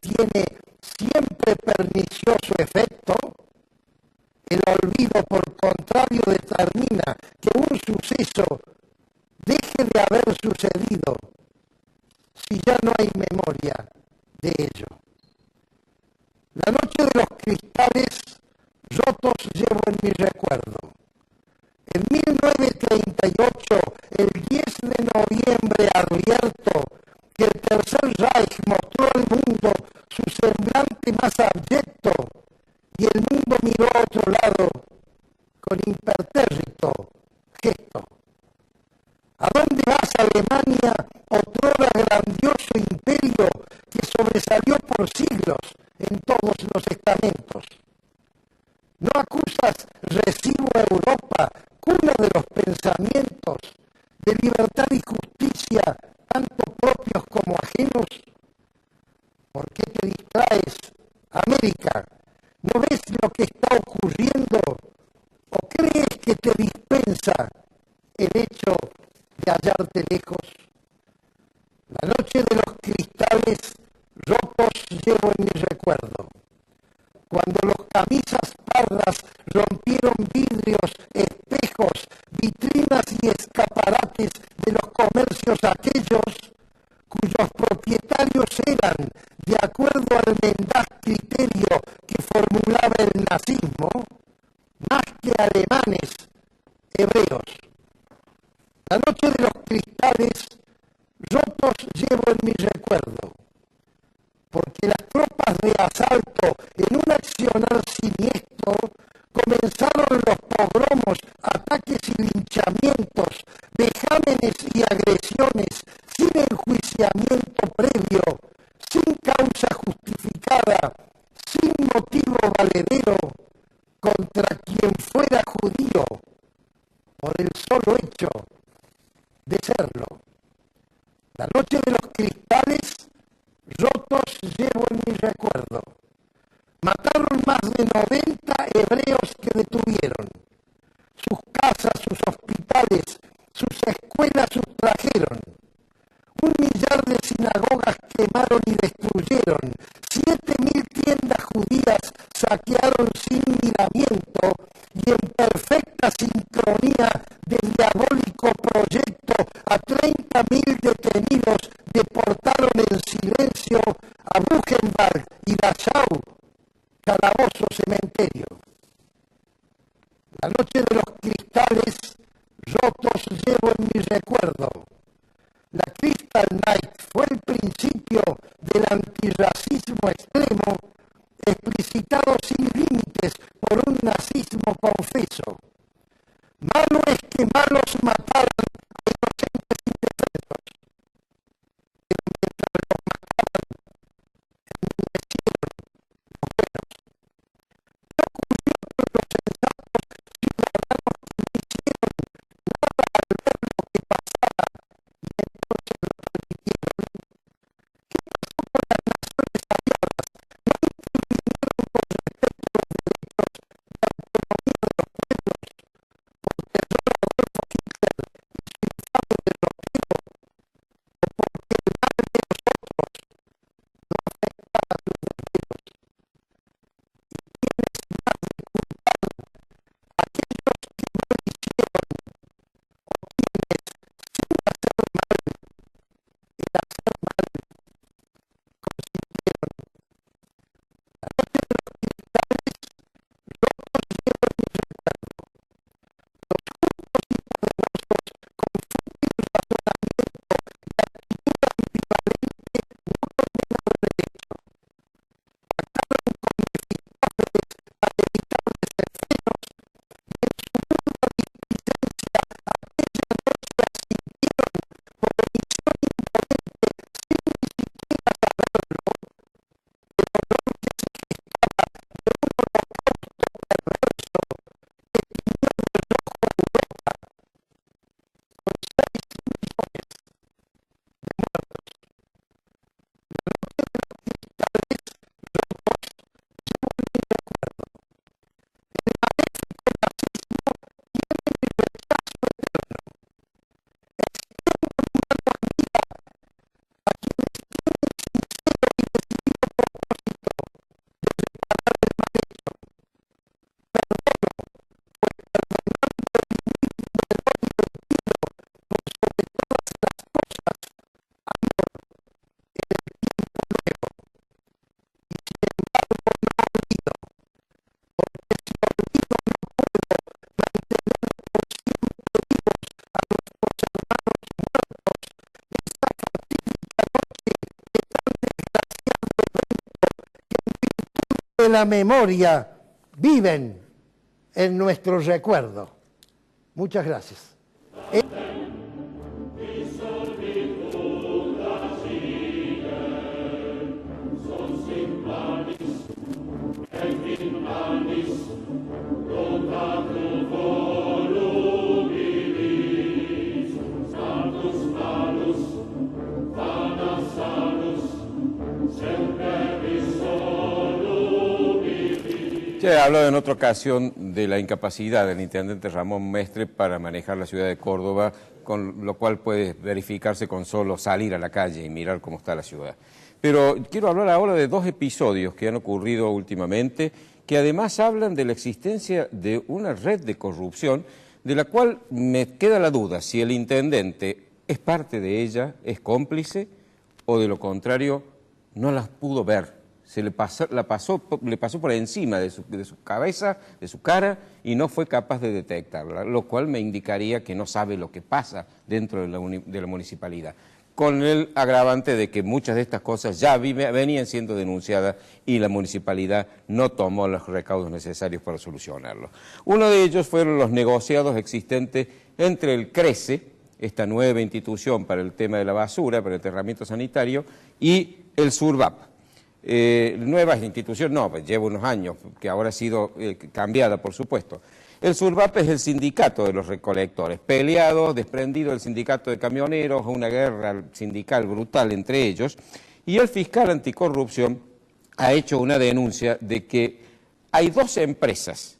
eran, de acuerdo al mendaz criterio que formulaba el nazismo, más que alemanes, hebreos. La noche de los cristales rotos llevo en mi recuerdo, porque las tropas de asalto, en un accionar siniestro, comenzaron los pogromos, ataques y linchamientos, vejámenes y agresiones sin enjuiciamiento previo, sin causa justificada, sin motivo valedero, contra quien fuera judío, por el solo hecho de serlo. La noche de los cristales rotos llevo en mi recuerdo. Mataron más de 90 hebreos que detuvieron. Sus casas, sus hospitales, sus escuelas sustrajeron. 1 millar de sinagogas quemaron y destruyeron. 7.000 tiendas judías saquearon sin miramiento y en perfecta sincronía del diabólico proyecto a 30.000 detenidos deportaron en silencio a Buchenwald y Dachau, calabozo cementerio. La noche de los cristales rotos llevo en mi recuerdo. La Crystal Night fue el principio del antirracismo extremo, explicitado sin límites por un nazismo confeso. Malo es que malos mataran a inocentes indefensos, pero mientras los mataban, enmudecieron los buenos. ¿Qué ocurrió con los sensatos ciudadanos que no hicieron nada al ver lo que pasaba y entonces lo permitieron? ¿Qué pasó con las naciones aliadas? ¿No intervinieron con respecto a los derechos de autonomía de los pueblos? ¿Por terror a Adolfo Hitler y su infame derrotero? ¿O porque el mal de los otros no afectaba a sus herederos? ¿Y quiénes más de culpar? ¿Aquellos que no lo hicieron? ¿O quienes, sin hacer mal, el hacer mal, consintieron? La noche de los cristales rotos llevo en mi recuerdo. Los justos y poderosos, con fútil razonamiento y actitud ambivalente, no condenaron el hecho. Pactaron con Mefistófeles para evitar desenfrenos y en su burda displicencia aquella noche asintieron por omisión indolente, sin ni siquiera saberlo, el horror que se gestaba de un holocausto perverso que tiñó de rojo Europa, con 6 millones de muertos. La noche de los cristales rotos llevo en mi recuerdo. El maléfico nazismo tiene mi rechazo eterno. Extiendo mi mano amiga a quienes tienen sincero y decidido propósito de reparar el mal hecho. Perdono, pues perdonando el mismo error y olvido, por sobre todas las cosas, amor, en el tiempo nuevo. Y sin embargo no olvido, porque si olvido no puedo mantener por siempre vivos a nuestros hermanos muertos, esta fatídica noche de tan desgraciado evento que en virtud de la memoria viven en nuestro recuerdo. Muchas gracias. Se ha hablado en otra ocasión de la incapacidad del intendente Ramón Mestre para manejar la ciudad de Córdoba, con lo cual puede verificarse con solo salir a la calle y mirar cómo está la ciudad. Pero quiero hablar ahora de 2 episodios que han ocurrido últimamente, que además hablan de la existencia de una red de corrupción, de la cual me queda la duda si el intendente es parte de ella, es cómplice, o de lo contrario, no las pudo ver. Le pasó por encima de su cabeza, de su cara, y no fue capaz de detectarla, lo cual me indicaría que no sabe lo que pasa dentro de la municipalidad, con el agravante de que muchas de estas cosas ya venían siendo denunciadas y la municipalidad no tomó los recaudos necesarios para solucionarlo. Uno de ellos fueron los negociados existentes entre el CRECE, esta nueva institución para el tema de la basura, para el enterramiento sanitario, y el SURVAP. Nueva institución, no, pues lleva unos años, que ahora ha sido cambiada, por supuesto. El SURVAP es el sindicato de los recolectores, peleado, desprendido del sindicato de camioneros, una guerra sindical brutal entre ellos, y el fiscal anticorrupción ha hecho una denuncia de que hay dos empresas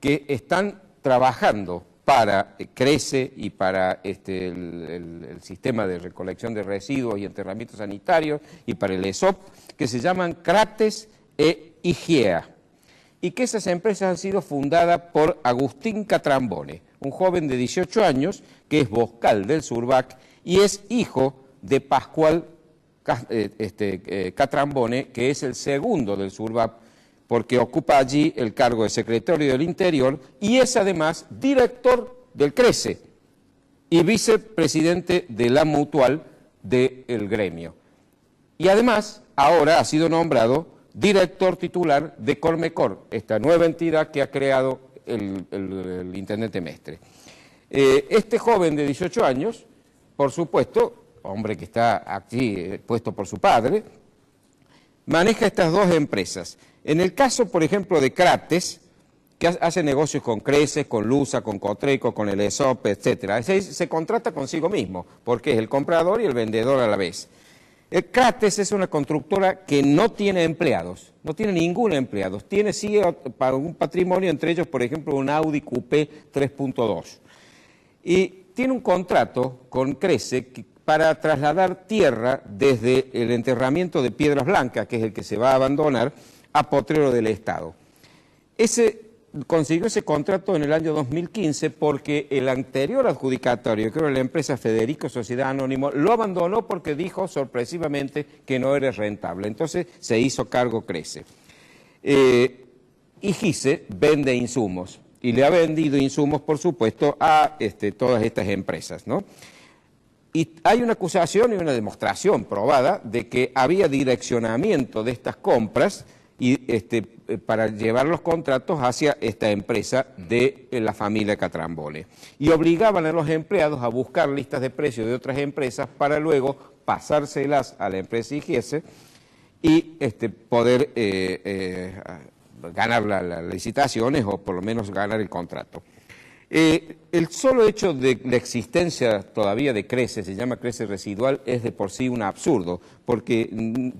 que están trabajando para CRECE y para el sistema de recolección de residuos y enterramiento sanitario y para el ESOP, que se llaman Crates e IGEA, y que esas empresas han sido fundadas por Agustín Catrambone, un joven de 18 años que es vocal del SURVAP y es hijo de Pascual Catrambone, que es el segundo del SURVAP, porque ocupa allí el cargo de secretario del Interior y es además director del CRECE y vicepresidente de la Mutual del gremio. Y además, ahora ha sido nombrado director titular de Cormecor, esta nueva entidad que ha creado el intendente Mestre. Este joven de 18 años, por supuesto, hombre que está aquí puesto por su padre, maneja estas dos empresas. En el caso, por ejemplo, de Crates, que hace negocios con CRECE, con LUSA, con Cotreco, con el ESOP, etc. Se contrata consigo mismo, porque es el comprador y el vendedor a la vez. Crates es una constructora que no tiene empleados, no tiene ningún empleado. Tiene sí para un patrimonio, entre ellos, por ejemplo, un Audi Coupé 3.2. Y tiene un contrato con CRECE para trasladar tierra desde el enterramiento de Piedras Blancas, que es el que se va a abandonar, a Potrero del Estado. Consiguió ese contrato en el año 2015 porque el anterior adjudicatario, que era la empresa Federico Sociedad Anónimo, lo abandonó porque dijo sorpresivamente que no era rentable. Entonces se hizo cargo CRECE. Y GISE vende insumos y le ha vendido insumos, por supuesto, a todas estas empresas, ¿no? Y hay una acusación y una demostración probada de que había direccionamiento de estas compras y para llevar los contratos hacia esta empresa de la familia Catrambone. Y obligaban a los empleados a buscar listas de precios de otras empresas para luego pasárselas a la empresa IGS y poder ganar las licitaciones o por lo menos ganar el contrato. El solo hecho de la existencia todavía de CRECE, se llama CRECE residual, es de por sí un absurdo, porque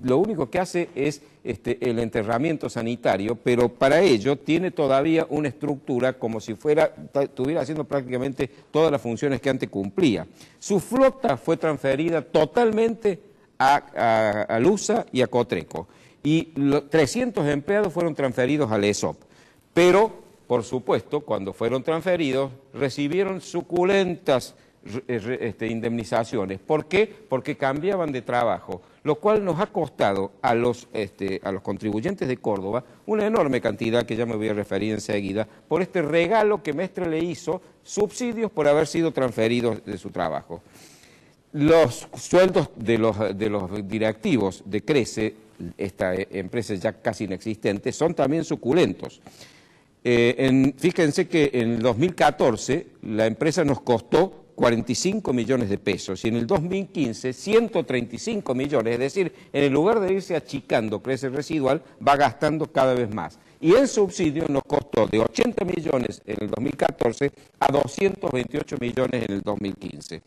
lo único que hace es el enterramiento sanitario, pero para ello tiene todavía una estructura como si estuviera haciendo prácticamente todas las funciones que antes cumplía. Su flota fue transferida totalmente a LUSA y a Cotreco, y 300 empleados fueron transferidos al ESOP, pero por supuesto, cuando fueron transferidos, recibieron suculentas indemnizaciones. ¿Por qué? Porque cambiaban de trabajo, lo cual nos ha costado a los contribuyentes de Córdoba una enorme cantidad, que ya me voy a referir enseguida, por este regalo que Mestre le hizo, subsidios por haber sido transferidos de su trabajo. Los sueldos de los directivos de CRECE, esta empresa ya casi inexistente, son también suculentos. Fíjense que en el 2014 la empresa nos costó 45 millones de pesos y en el 2015 135 millones, es decir, en lugar de irse achicando CRECE residual, va gastando cada vez más. Y el subsidio nos costó de 80 millones en el 2014 a 228 millones en el 2015.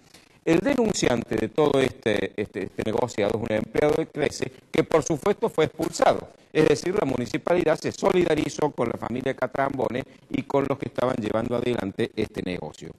El denunciante de todo este negociado es un empleado de CRECE que por supuesto fue expulsado. Es decir, la municipalidad se solidarizó con la familia Catrambone y con los que estaban llevando adelante este negocio.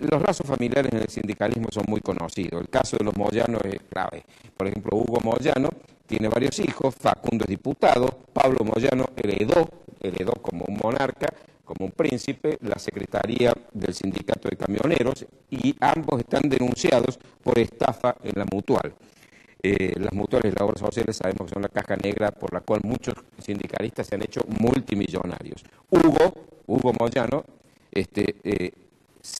Los lazos familiares en el sindicalismo son muy conocidos. El caso de los Moyano es grave. Por ejemplo, Hugo Moyano tiene varios hijos, Facundo es diputado, Pablo Moyano heredó como un monarca, como un príncipe, la secretaría del sindicato de camioneros y ambos están denunciados por estafa en la Mutual. Las mutuales y las obras sociales sabemos que son la caja negra por la cual muchos sindicalistas se han hecho multimillonarios. Hugo Moyano,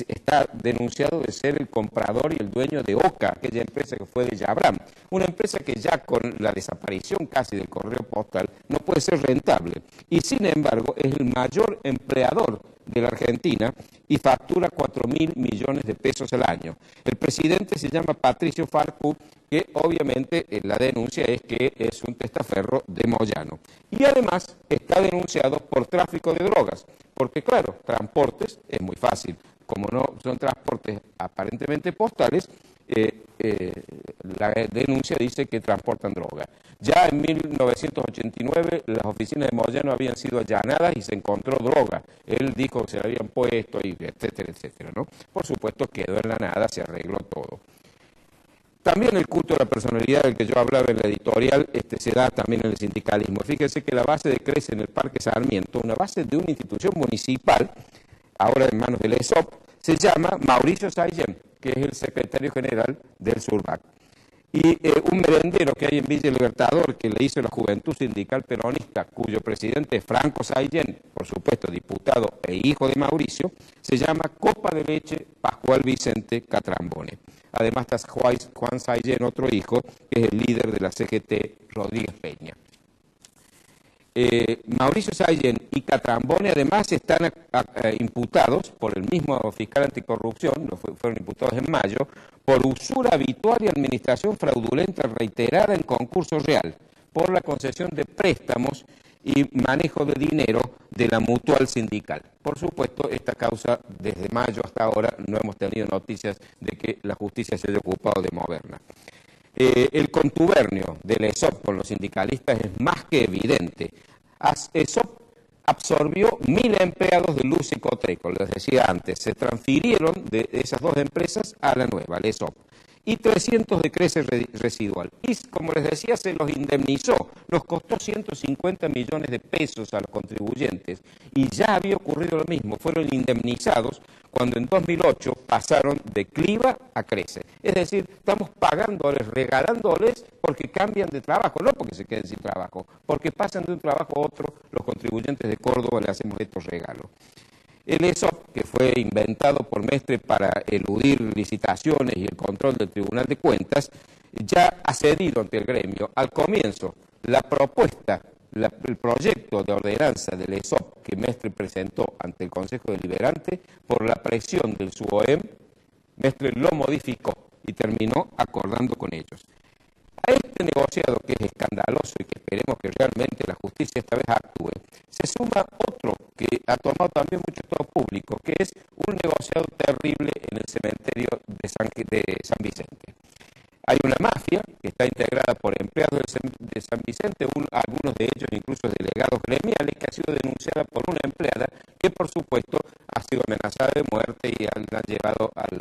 está denunciado de ser el comprador y el dueño de OCA, aquella empresa que fue de Yabram, una empresa que ya con la desaparición casi del correo postal no puede ser rentable y sin embargo es el mayor empleador de la Argentina y factura 4.000 millones de pesos al año. El presidente se llama Patricio Farcu, que obviamente la denuncia es que es un testaferro de Moyano. Y además está denunciado por tráfico de drogas, porque claro, transportes es muy fácil. Como no son transportes aparentemente postales, la denuncia dice que transportan droga. Ya en 1989 las oficinas de Moyano habían sido allanadas y se encontró droga. Él dijo que se la habían puesto, y etcétera, etcétera, ¿no? Por supuesto quedó en la nada, se arregló todo. También el culto de la personalidad del que yo hablaba en la editorial se da también en el sindicalismo. Fíjense que la base de CRECE en el Parque Sarmiento, una base de una institución municipal, ahora en manos del ESOP, se llama Mauricio Saillén, que es el secretario general del SURBAC. Y un merendero que hay en Villa Libertador, que le hizo la Juventud Sindical Peronista, cuyo presidente es Franco Saillén, por supuesto diputado e hijo de Mauricio, se llama Copa de Leche Pascual Vicente Catrambone. Además está Juan Saillén, otro hijo, que es el líder de la CGT, Rodríguez Peña. Mauricio Saillén y Catrambone además están imputados por el mismo fiscal anticorrupción, fueron imputados en mayo, por usura habitual y administración fraudulenta reiterada en concurso real, por la concesión de préstamos y manejo de dinero de la mutual sindical. Por supuesto, esta causa desde mayo hasta ahora no hemos tenido noticias de que la justicia se haya ocupado de moverla. El contubernio del ESOP con los sindicalistas es más que evidente. ESOP absorbió 1.000 empleados de Luz y Cotreco, les decía antes, se transfirieron de esas dos empresas a la nueva, al ESOP, y 300 de CRECE residual. Y como les decía, se los indemnizó, nos costó 150 millones de pesos a los contribuyentes, y ya había ocurrido lo mismo, fueron indemnizados cuando en 2008 pasaron de Cliva a CRECE. Es decir, estamos pagándoles, regalándoles porque cambian de trabajo, no porque se queden sin trabajo, porque pasan de un trabajo a otro, los contribuyentes de Córdoba le hacemos estos regalos. El ESOP, que fue inventado por Mestre para eludir licitaciones y el control del Tribunal de Cuentas, ya ha cedido ante el gremio. Al comienzo, la propuesta, el proyecto de ordenanza del ESOP que Mestre presentó ante el Consejo Deliberante, por la presión del SUOEM, Mestre lo modificó y terminó acordando con ellos. A este negociado, que es escandaloso y que esperemos que realmente la justicia esta vez actúe, se suma otro que ha tomado también mucho estado público, que es un negociado terrible en el cementerio de San Vicente. Hay una mafia que está integrada por empleados de San Vicente, algunos de ellos incluso delegados gremiales, que ha sido denunciada por una empleada que por supuesto ha sido amenazada de muerte y la han llevado al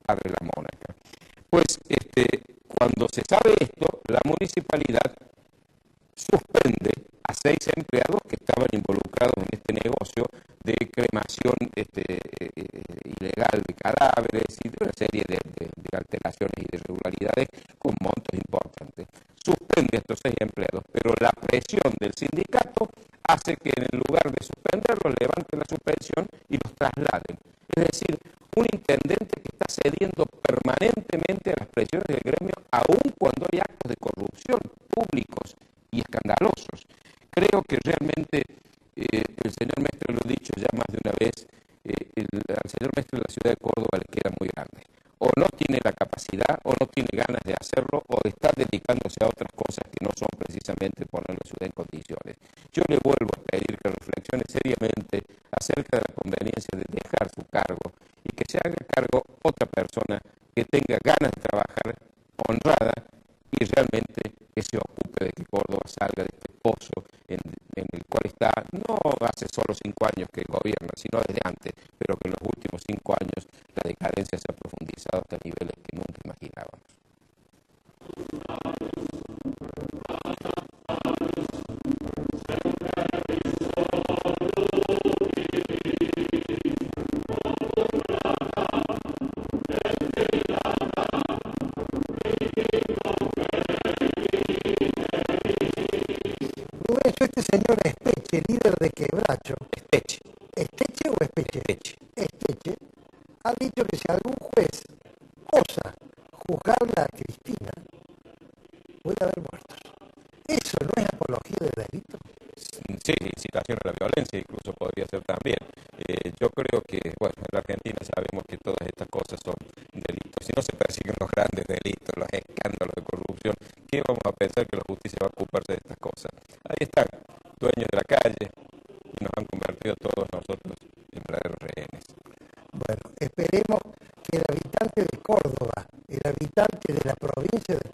padre de la monarca. Pues cuando se sabe esto, la municipalidad suspende a 6 empleados que estaban involucrados en este negocio de cremación ilegal de cadáveres y de una serie de alteraciones y de irregularidades con montos importantes. Suspende a estos 6 empleados, pero la presión del sindicato hace que en lugar de suspenderlos levanten la suspensión y los trasladen. Es decir, un intendente que está cediendo permanentemente a las presiones del gremio, aun cuando hay actos de corrupción públicos y escandalosos. Creo que realmente el señor Mestre lo ha dicho ya más de una vez, al señor Mestre de la ciudad de Córdoba le queda muy grande. O no tiene la capacidad, o no tiene ganas de hacerlo, o de estar dedicándose a otras cosas que no son precisamente poner la ciudad en condiciones. Yo le vuelvo a pedir que reflexione seriamente acerca de la conveniencia de dejar su cargo y que se haga cargo otra persona que tenga ganas de trabajar, honrada, y realmente que se ocupe de que Córdoba salga de este pozo en el cual está, no hace solo 5 años que gobierna, sino desde antes, pero que en los últimos 5 años la decadencia se ha profundizado hasta niveles que nunca imaginábamos. Rubén, este señor Espeche, líder de Quebracho. Esteche. ¿Esteche o Espeche? Esteche. Esteche ha dicho que si algún juez osa juzgarla a Cristina, puede haber muertos. ¿Eso no es apología del delito? Sí, incitación a la violencia incluso podría ser también. Yo creo que, bueno, en la Argentina sabemos que todas estas cosas son delitos. Si no se persiguen los grandes delitos, los escándalos de corrupción, ¿qué vamos a pensar que la justicia va a ocuparse de estas cosas? Ahí están, dueños de la calle, y nos han convertido todos nosotros en verdaderos rehenes. Bueno, esperemos que el habitante de Córdoba, el habitante de la provincia de